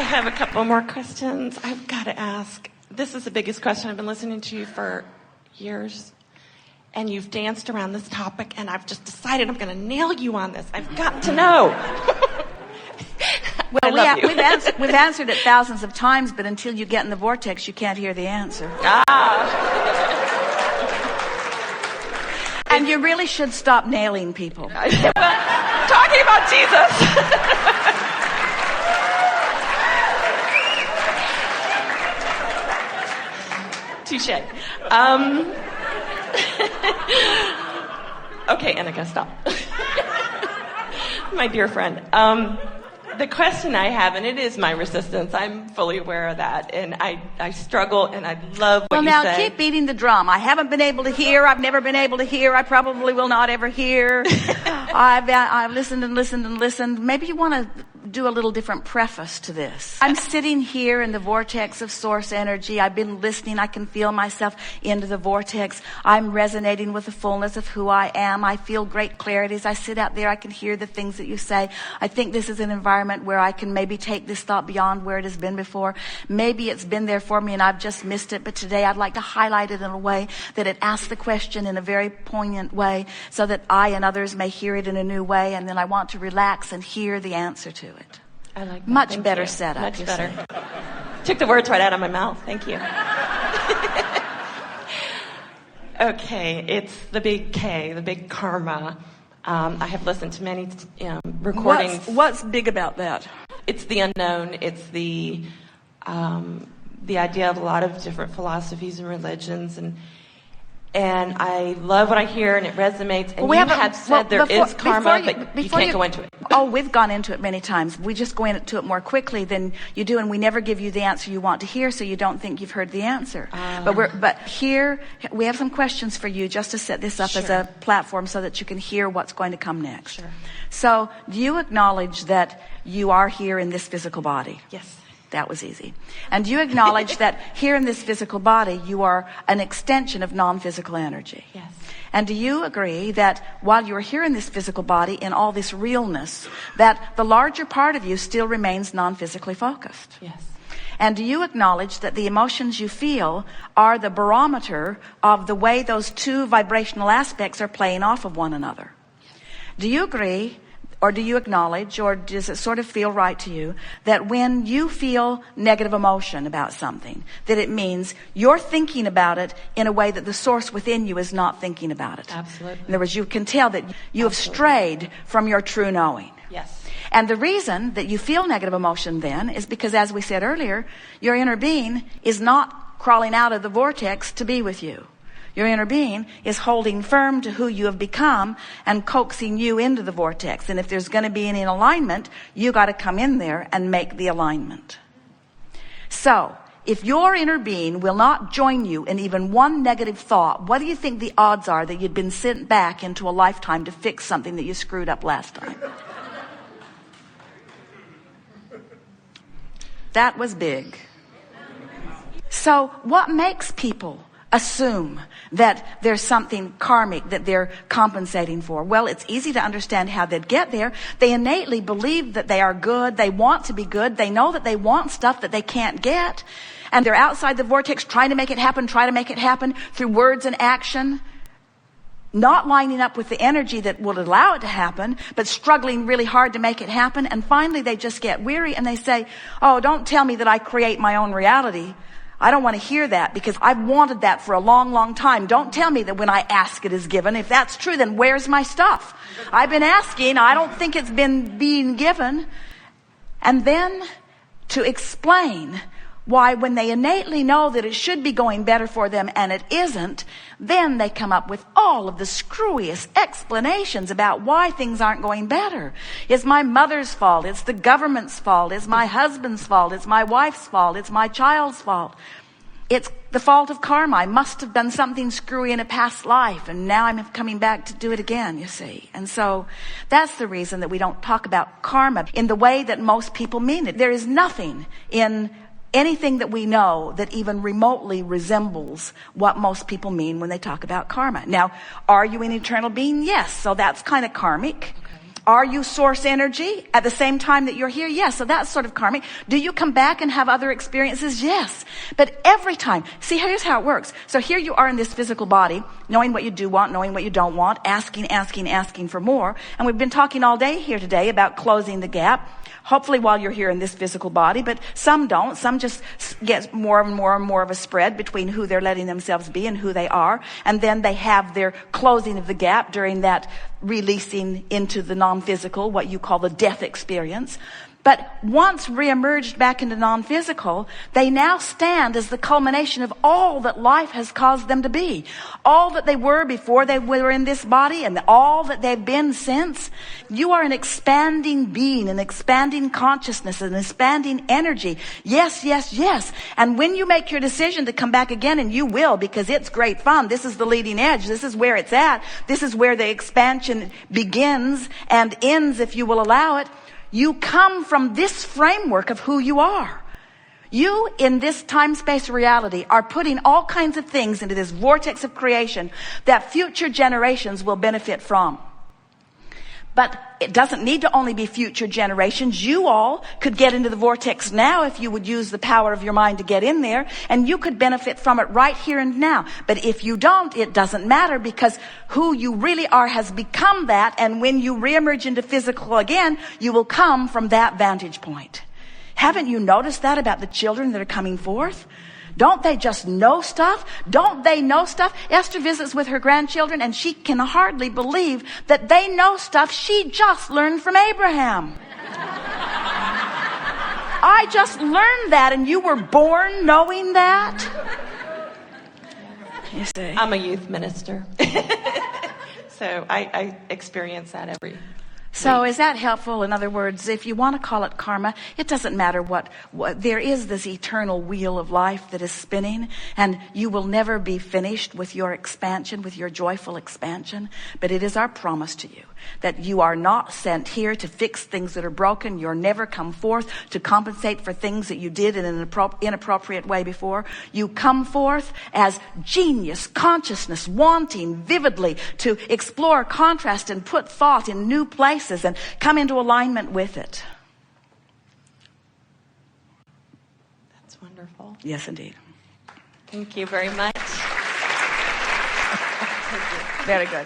have a couple more questions. I've got to ask. This is the biggest question. I've been listening to you for years, and you've danced around this topic, and I've just decided I'm going to nail you on this. I've got to know. Well, we've answered it thousands of times, but until you get in the vortex, you can't hear the answer. And you really should stop nailing people. Talking about Jesus. Touche. Okay, Annika, stop. My dear friend. The question I have, and it is my resistance, I'm fully aware of that, and I struggle, and I love what you say. Well, now, keep beating the drum. I haven't been able to hear. I've never been able to hear. I probably will not ever hear. I've listened and listened and listened. Maybe you want to do a little different preface to this. I'm sitting here in the vortex of source energy. I've been listening. I can feel myself into the vortex. I'm resonating with the fullness of who I am. I feel great clarity as I sit out there. I can hear the things that you say. I think this is an environment where I can maybe take this thought beyond where it has been before. Maybe it's been there for me and I've just missed it, but today I'd like to highlight it in a way that it asks the question in a very poignant way so that I and others may hear it in a new way, and then I want to relax and hear the answer to it. I like that. Much better setup. Much better. Took the words right out of my mouth. Thank you. Okay, it's the big K, the big karma. I have listened to many recordings. What's big about that? It's the unknown. It's the idea of a lot of different philosophies and religions, and I love what I hear, and it resonates. And you had said there is karma, but you can't go into it. Oh, we've gone into it many times. We just go into it more quickly than you do, and we never give you the answer you want to hear, so you don't think you've heard the answer. But here we have some questions for you, just to set this up as a platform, so that you can hear what's going to come next. Sure. So, do you acknowledge that you are here in this physical body? Yes. That was easy. And do you acknowledge that here in this physical body, you are an extension of non-physical energy? Yes. And do you agree that while you're here in this physical body, in all this realness, that the larger part of you still remains non-physically focused? Yes. And do you acknowledge that the emotions you feel are the barometer of the way those two vibrational aspects are playing off of one another? Yes. Do you agree, or do you acknowledge, or does it sort of feel right to you, that when you feel negative emotion about something, that it means you're thinking about it in a way that the source within you is not thinking about it? Absolutely. In other words, you can tell that you have strayed from your true knowing. Yes. And the reason that you feel negative emotion then is because, as we said earlier, your inner being is not crawling out of the vortex to be with you. Your inner being is holding firm to who you have become and coaxing you into the vortex. And if there's going to be any alignment, you got to come in there and make the alignment. So, if your inner being will not join you in even one negative thought, what do you think the odds are that you'd been sent back into a lifetime to fix something that you screwed up last time? That was big. So, what makes people assume that there's something karmic that they're compensating for? Well, it's easy to understand how they'd get there. They innately believe that they are good. They want to be good. They know that they want stuff that they can't get. And they're outside the vortex trying to make it happen, through words and action, not lining up with the energy that will allow it to happen, but struggling really hard to make it happen. And finally they just get weary and they say, oh, don't tell me that I create my own reality. I don't want to hear that, because I've wanted that for a long, long time. Don't tell me that when I ask it is given. If that's true, then where's my stuff? I've been asking. I don't think it's been being given. And then to explain why, when they innately know that it should be going better for them and it isn't, then they come up with all of the screwiest explanations about why things aren't going better. It's my mother's fault. It's the government's fault. It's my husband's fault. It's my wife's fault. It's my child's fault. It's the fault of karma. I must have done something screwy in a past life, and now I'm coming back to do it again, you see. And so that's the reason that we don't talk about karma in the way that most people mean it. There is nothing in anything that we know that even remotely resembles what most people mean when they talk about karma. Now, are you an eternal being? Yes. So that's kind of karmic. Are you source energy at the same time that you're here? Yes. So that's sort of karmic. Do you come back and have other experiences? Yes. But every time, see, here's how it works. So here you are in this physical body, knowing what you do want, knowing what you don't want, asking for more. And we've been talking all day here today about closing the gap. Hopefully while you're here in this physical body, but some don't. Some just get more and more of a spread between who they're letting themselves be and who they are. And then they have their closing of the gap during that releasing into the non-physical, what you call the death experience. But once reemerged back into non-physical, they now stand as the culmination of all that life has caused them to be. All that they were before they were in this body and all that they've been since. You are an expanding being, an expanding consciousness, an expanding energy. Yes, yes, yes. And when you make your decision to come back again, and you will, because it's great fun. This is the leading edge. This is where it's at. This is where the expansion begins and ends, if you will allow it. You come from this framework of who you are. You, in this time-space reality, are putting all kinds of things into this vortex of creation that future generations will benefit from. But it doesn't need to only be future generations. You all could get into the vortex now if you would use the power of your mind to get in there, and you could benefit from it right here and now. But if you don't, it doesn't matter, because who you really are has become that, and when you reemerge into physical again, you will come from that vantage point. Haven't you noticed that about the children that are coming forth? Don't they just know stuff? Don't they know stuff? Esther visits with her grandchildren and she can hardly believe that they know stuff she just learned from Abraham. I just learned that, and you were born knowing that? You see? I'm a youth minister. So I experience that every week. So is that helpful? In other words, if you want to call it karma, it doesn't matter what there is this eternal wheel of life that is spinning, and you will never be finished with your expansion, with your joyful expansion. But it is our promise to you that you are not sent here to fix things that are broken. You're never come forth to compensate for things that you did in an inappropriate way before. You come forth as genius, consciousness, wanting vividly to explore contrast and put thought in new places and come into alignment with it. That's wonderful. Yes, indeed. Thank you very much. Very good.